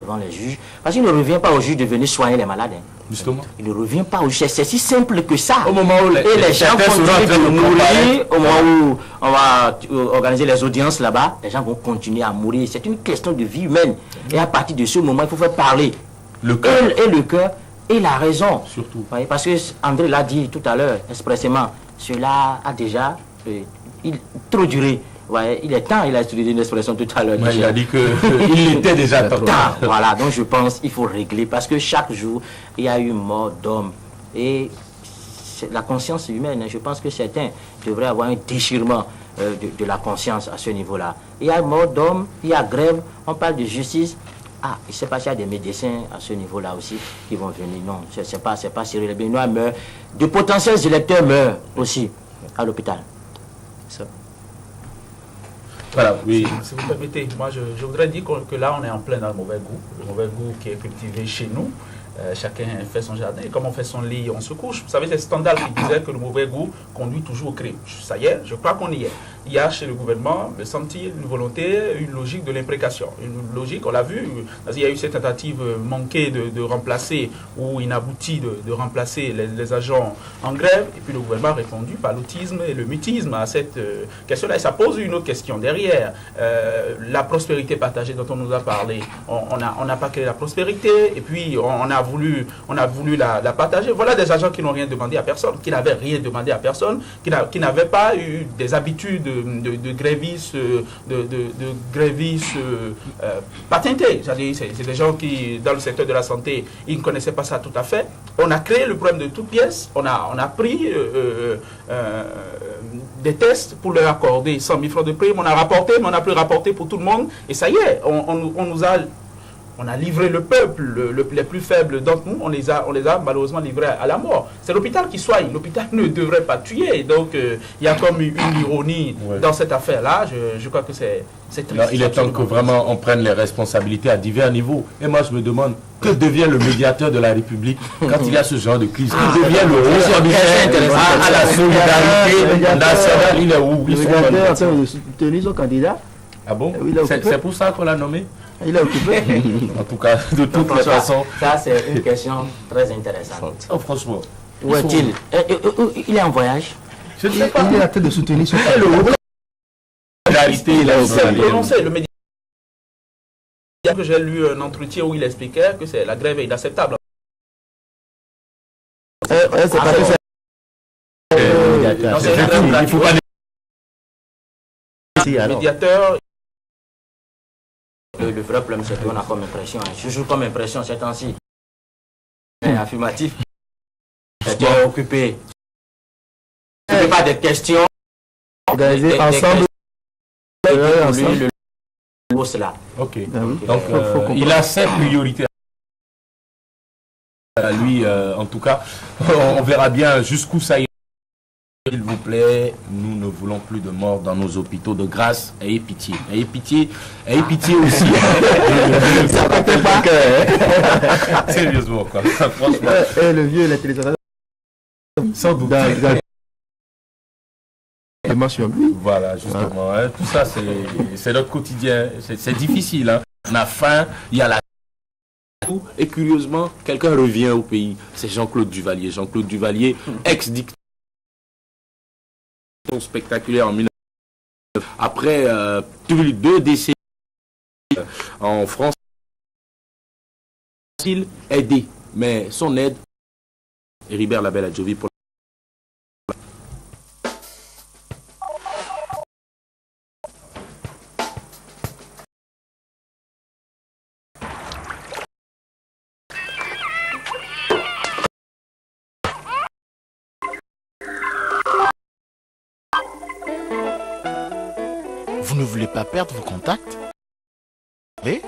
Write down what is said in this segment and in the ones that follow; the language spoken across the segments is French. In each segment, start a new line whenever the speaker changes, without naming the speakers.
devant les juges, parce qu'il ne revient pas aux juges de venir soigner les malades.
Justement.
Il ne revient pas aux juges. C'est si simple que ça.
Au moment où
les gens continuent de mourir, au moment où on va organiser les audiences là-bas, les gens vont continuer à mourir. C'est une question de vie humaine. Et à partir de ce moment, il faut faire parler
le cœur.
Et le cœur et la raison.
Surtout.
Parce que André l'a dit tout à l'heure, expressément, cela a déjà trop duré. Ouais, il est temps, il a utilisé une expression tout à l'heure.
Il a dit qu'il était déjà temps.
Voilà, donc je pense qu'il faut régler parce que chaque jour, il y a eu mort d'hommes. Et la conscience humaine, je pense que certains devraient avoir un déchirement de la conscience à ce niveau-là. Il y a mort d'hommes, il y a grève, on parle de justice. Ah, il ne sait pas s'il y a des médecins à ce niveau-là aussi qui vont venir. Non, c'est pas sérieux. Les Béninois meurent. De potentiels électeurs meurent aussi à l'hôpital. Ça.
Voilà, oui.
Si vous permettez, moi je voudrais dire que là on est en plein dans le mauvais goût qui est cultivé chez nous. Chacun fait son jardin et comme on fait son lit, on se couche. Vous savez, c'est Stendhal qui disait que le mauvais goût conduit toujours au crime. Ça y est, je crois qu'on y est. Il y a chez le gouvernement, me semble-t-il, une volonté, une logique de l'imprécation. Une logique, on l'a vu, il y a eu cette tentative manquée de remplacer ou inaboutie de remplacer les agents en grève. Et puis le gouvernement a répondu par l'autisme et le mutisme à cette question-là. Et ça pose une autre question derrière. La prospérité partagée dont on nous a parlé, on n'a pas créé la prospérité et puis on a voulu la partager. Voilà des agents qui n'ont rien demandé à personne, qui n'avaient rien demandé à personne, qui n'avaient pas eu des habitudes de grévistes, patentés. C'est des gens qui, dans le secteur de la santé, ils ne connaissaient pas ça tout à fait. On a créé le problème de toutes pièces. On a pris des tests pour leur accorder 100 000 francs de prime. On a rapporté, mais on n'a plus rapporté pour tout le monde. Et ça y est, on a livré le peuple, les plus faibles d'entre nous, on les a malheureusement livrés à la mort. C'est l'hôpital qui soigne, l'hôpital ne devrait pas tuer. Donc il y a comme une ironie dans cette affaire-là. Je crois que c'est triste.
Non, il est temps que vraiment on prenne les responsabilités à divers niveaux. Et moi je me demande, que devient le médiateur de la République quand il y a ce genre de crise? Que devient le haut commissaire à la solidarité nationale? Il est où?
Le médiateur en train de soutenir son candidat.
Ah bon? C'est pour ça qu'on l'a nommé?
Il est occupé.
En tout cas, de toutes les façons.
Ça, c'est une question très intéressante.
Oh, franchement.
Où est-il? Il est en voyage?
Je ne sais pas. Il est en train de soutenir son
candidat.
Le médiateur, que j'ai lu un entretien où il expliquait que la grève est inacceptable.
C'est pas que c'est.
Il faut pas.
Le médiateur.
Le vrai problème, c'est qu'on a comme impression, toujours comme impression ces temps-ci, affirmatif, c'est occupé. Ce n'est pas des questions
organisées ensemble.
Cela.
Ok. Donc, il a 5 priorités. Lui, en tout cas, on verra bien jusqu'où ça ira. S'il vous plaît, nous ne voulons plus de morts dans nos hôpitaux. De grâce, ayez pitié. Ayez pitié aussi.
Ça ne fait pas que.
Sérieusement, quoi. Franchement.
Et le vieux, les téléspectateurs.
Sans doute. Voilà, justement. Hein. Tout ça, c'est notre quotidien. C'est difficile. Hein. On a faim, il y a la... Et curieusement, quelqu'un revient au pays. C'est Jean-Claude Duvalier. Jean-Claude Duvalier, ex-dictateur spectaculaire en 1900. Après 2 décennies en France, il aidé, mais son aide, Héribert Labelle Adjovi pour
Vous ne voulez pas perdre vos contacts? Mes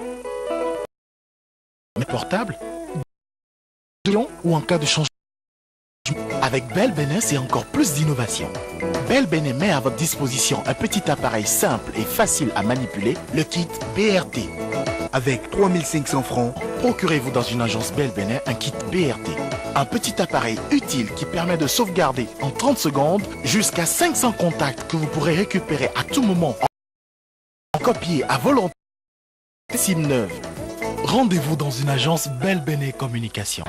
portables? Ou en cas de changement? Avec Bell Benin, c'est encore plus d'innovation. Bell Benin met à votre disposition un petit appareil simple et facile à manipuler, le kit BRT. Avec 3500 francs, procurez-vous dans une agence Bell Benin un kit BRT. Un petit appareil utile qui permet de sauvegarder en 30 secondes jusqu'à 500 contacts que vous pourrez récupérer à tout moment. Copier à volonté. SIM neuve. Rendez-vous dans une agence Belle Bene Communication.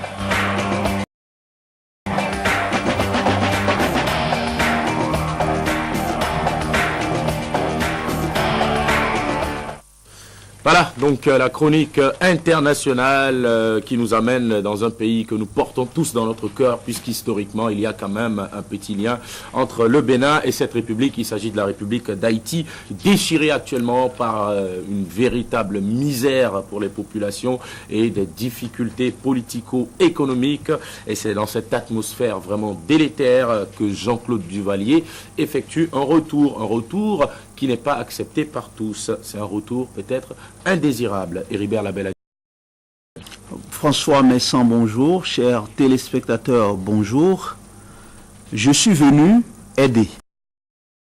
Voilà, donc la chronique internationale qui nous amène dans un pays que nous portons tous dans notre cœur, puisqu'historiquement, il y a quand même un petit lien entre le Bénin et cette république. Il s'agit de la République d'Haïti, déchirée actuellement par une véritable misère pour les populations et des difficultés politico-économiques. Et c'est dans cette atmosphère vraiment délétère que Jean-Claude Duvalier effectue un retour qui n'est pas accepté par tous. C'est un retour peut-être indésirable. Héribert Labelle.
François Messan, bonjour. Chers téléspectateurs, bonjour. Je suis venu aider.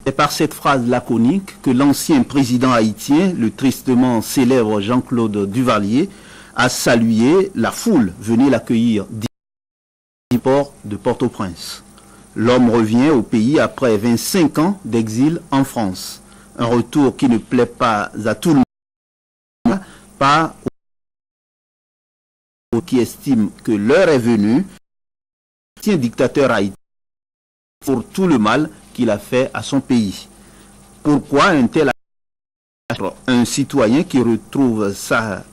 C'est par cette phrase laconique que l'ancien président haïtien, le tristement célèbre Jean-Claude Duvalier, a salué la foule venue l'accueillir du port de Port-au-Prince. L'homme revient au pays après 25 ans d'exil en France. Un retour qui ne plaît pas à tout le monde, pas aux qui estiment que l'heure est venue, un dictateur haïtien pour tout le mal qu'il a fait à son pays. Pourquoi un tel un citoyen qui retrouve ça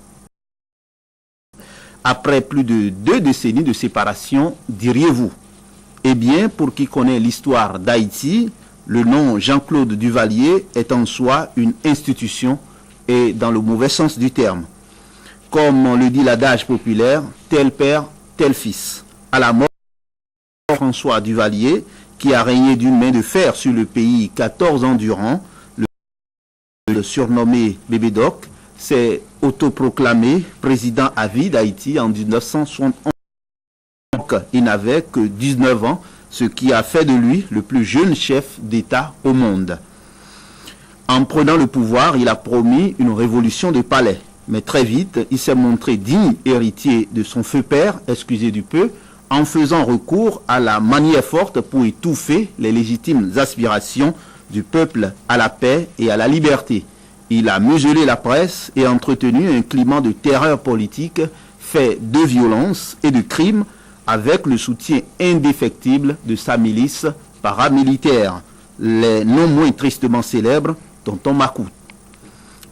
après plus de 2 décennies de séparation, diriez-vous? Eh bien, pour qui connaît l'histoire d'Haïti, le nom Jean-Claude Duvalier est en soi une institution et dans le mauvais sens du terme. Comme le dit l'adage populaire, tel père, tel fils. À la mort de François Duvalier, qui a régné d'une main de fer sur le pays 14 ans durant, le surnommé Bébé Doc, s'est autoproclamé président à vie d'Haïti en 1971. Donc, il n'avait que 19 ans, ce qui a fait de lui le plus jeune chef d'État au monde. En prenant le pouvoir, il a promis une révolution de palais. Mais très vite, il s'est montré digne héritier de son feu père, excusez du peu, en faisant recours à la manière forte pour étouffer les légitimes aspirations du peuple à la paix et à la liberté. Il a muselé la presse et entretenu un climat de terreur politique fait de violence et de crimes avec le soutien indéfectible de sa milice paramilitaire, les non moins tristement célèbres Tonton Makou.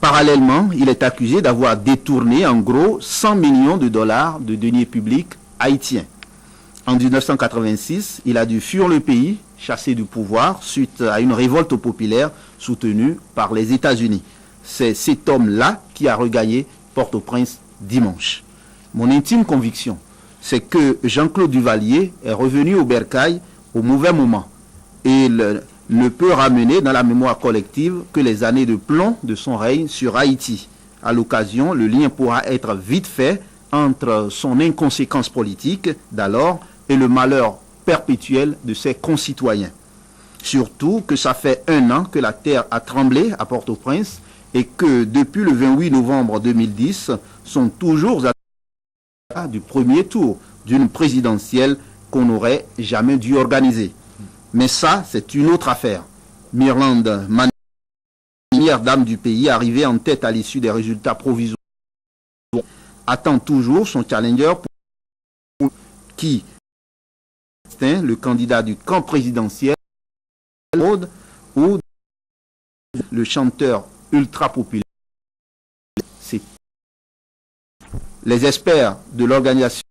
Parallèlement, il est accusé d'avoir détourné en gros 100 millions de dollars de deniers publics haïtiens. En 1986, il a dû fuir le pays, chassé du pouvoir, suite à une révolte populaire soutenue par les États-Unis. C'est cet homme-là qui a regagné Port-au-Prince dimanche. Mon intime conviction, c'est que Jean-Claude Duvalier est revenu au bercail au mauvais moment. Et il ne peut ramener dans la mémoire collective que les années de plomb de son règne sur Haïti. À l'occasion, le lien pourra être vite fait entre son inconséquence politique d'alors et le malheur perpétuel de ses concitoyens. Surtout que ça fait 1 an que la terre a tremblé à Port-au-Prince et que depuis le 28 novembre 2010, sont toujours à du premier tour d'une présidentielle qu'on n'aurait jamais dû organiser. Mais ça, c'est une autre affaire. Mirlande Mani, première dame du pays, arrivée en tête à l'issue des résultats provisoires, attend toujours son challenger qui est le candidat du camp présidentiel ou le chanteur ultra populaire. Les experts de l'organisation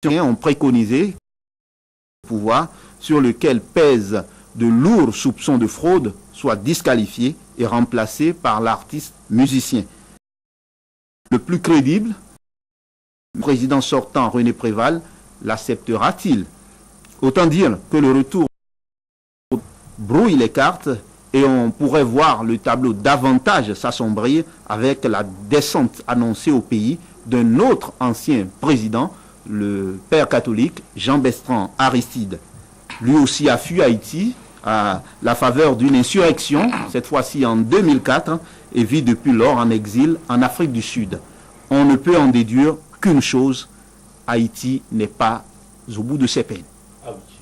ont préconisé le pouvoir sur lequel pèsent de lourds soupçons de fraude soit disqualifié et remplacé par l'artiste musicien. Le plus crédible, le président sortant René Préval, l'acceptera-t-il? Autant dire que le retour brouille les cartes et on pourrait voir le tableau davantage s'assombrir avec la descente annoncée au pays d'un autre ancien président, le père catholique Jean Bertrand Aristide. Lui aussi a fui Haïti à la faveur d'une insurrection, cette fois-ci en 2004, et vit depuis lors en exil en Afrique du Sud. On ne peut en déduire qu'une chose, Haïti n'est pas au bout de ses peines.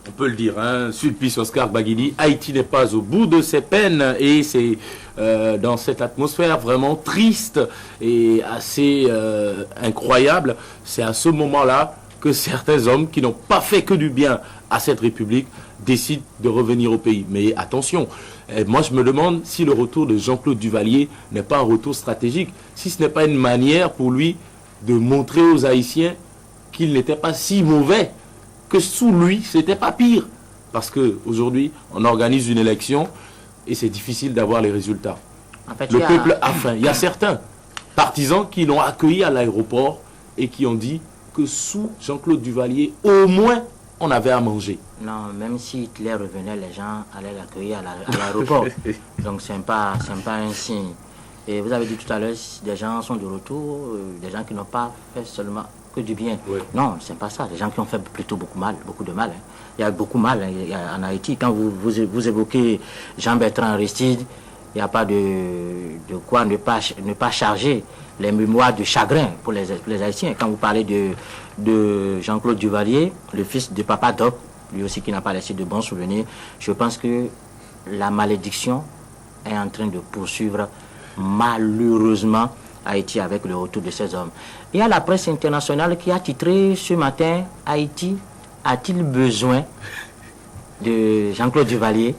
on peut le dire, hein, Sulpice Oscar Baghili, Haïti n'est pas au bout de ses peines et c'est dans cette atmosphère vraiment triste et assez incroyable, c'est à ce moment-là que certains hommes qui n'ont pas fait que du bien à cette République décident de revenir au pays. Mais attention, moi je me demande si le retour de Jean-Claude Duvalier n'est pas un retour stratégique, si ce n'est pas une manière pour lui de montrer aux Haïtiens qu'il n'était pas si mauvais, que sous lui, c'était pas pire. Parce qu'aujourd'hui, on organise une élection et c'est difficile d'avoir les résultats.
En fait,
Le peuple a faim. Il y a certains partisans qui l'ont accueilli à l'aéroport et qui ont dit que sous Jean-Claude Duvalier, au moins, on avait à manger.
Non, même si Hitler revenait, les gens allaient l'accueillir à l'aéroport. Donc, ce n'est pas un signe. Et vous avez dit tout à l'heure, des gens sont de retour, des gens qui n'ont pas fait seulement que du bien.
Oui.
Non, ce n'est pas ça. Des gens qui ont fait plutôt beaucoup de mal. Hein. Il y a beaucoup de mal en Haïti. Quand vous évoquez Jean-Bertrand Aristide, il n'y a pas de quoi ne pas charger les mémoires de chagrin pour les Haïtiens. Quand vous parlez de Jean-Claude Duvalier, le fils de Papa Doc, lui aussi qui n'a pas laissé de bons souvenirs, je pense que la malédiction est en train de poursuivre malheureusement Haïti avec le retour de ces hommes. Il y a la presse internationale qui a titré ce matin, Haïti a-t-il besoin de Jean-Claude Duvalier?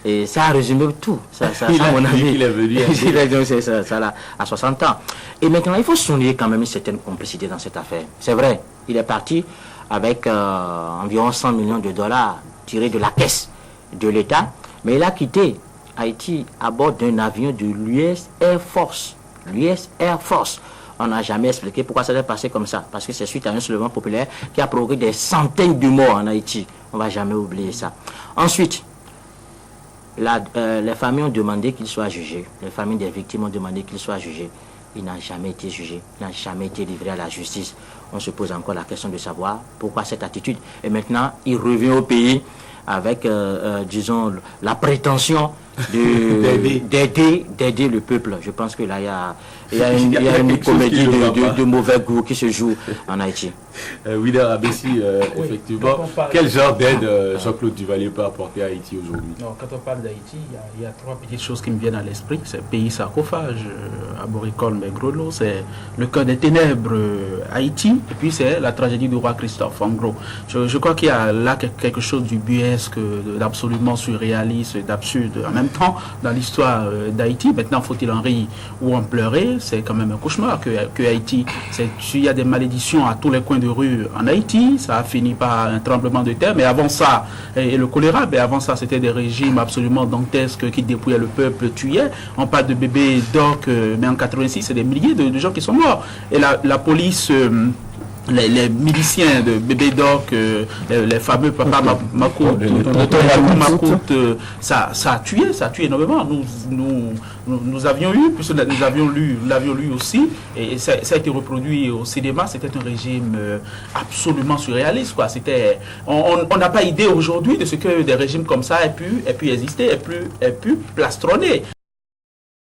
Et ça a résumé tout. Ça mon avis.
Il est venu.
Ça là, à 60 ans. Et maintenant, il faut souligner quand même une certaine complicité dans cette affaire. C'est vrai, il est parti avec environ 100 millions de dollars tirés de la caisse de l'État, mais il a quitté Haïti à bord d'un avion de l'US Air Force. L'US Air Force. On n'a jamais expliqué pourquoi ça s'est passé comme ça. Parce que c'est suite à un soulèvement populaire qui a provoqué des centaines de morts en Haïti. On ne va jamais oublier ça. Ensuite, les familles ont demandé qu'il soit jugé. Les familles des victimes ont demandé qu'il soit jugé. Il n'a jamais été jugé. Il n'a jamais été livré à la justice. On se pose encore la question de savoir pourquoi cette attitude. Et maintenant, il revient au pays avec, disons, la prétention d'aider le peuple. Je pense que là, il y a une comédie de mauvais goût qui se joue en Haïti.
Willer Abessi, effectivement, quel genre d'aide Jean-Claude Duvalier peut apporter à Haïti aujourd'hui?
Quand on parle d'Haïti, il y a trois petites choses qui me viennent à l'esprit. C'est le pays sarcophage, aboricole mais grelot, c'est le cœur des ténèbres, Haïti, et puis c'est la tragédie du roi Christophe, en gros. Je crois qu'il y a là quelque chose du buesque, d'absolument surréaliste, d'absurde en même temps dans l'histoire d'Haïti. Maintenant, faut-il en rire ou en pleurer? C'est quand même un cauchemar que Haïti. Il y a des malédictions à tous les coins de rue en Haïti. Ça a fini par un tremblement de terre, mais avant ça, et le choléra, mais avant ça, c'était des régimes absolument dantesques qui dépouillaient le peuple, tuaient. On parle de bébés d'orques, mais en 86, c'est des milliers de gens qui sont morts. Et la police... Les miliciens de Bébé Doc, les fameux Papa Makout, ça a tué énormément. Nous avions eu, puisque nous l'avions lu aussi, et ça a été reproduit au cinéma. C'était un régime absolument surréaliste, quoi. On n'a pas idée aujourd'hui de ce que des régimes comme ça aient pu exister, aient pu plastronner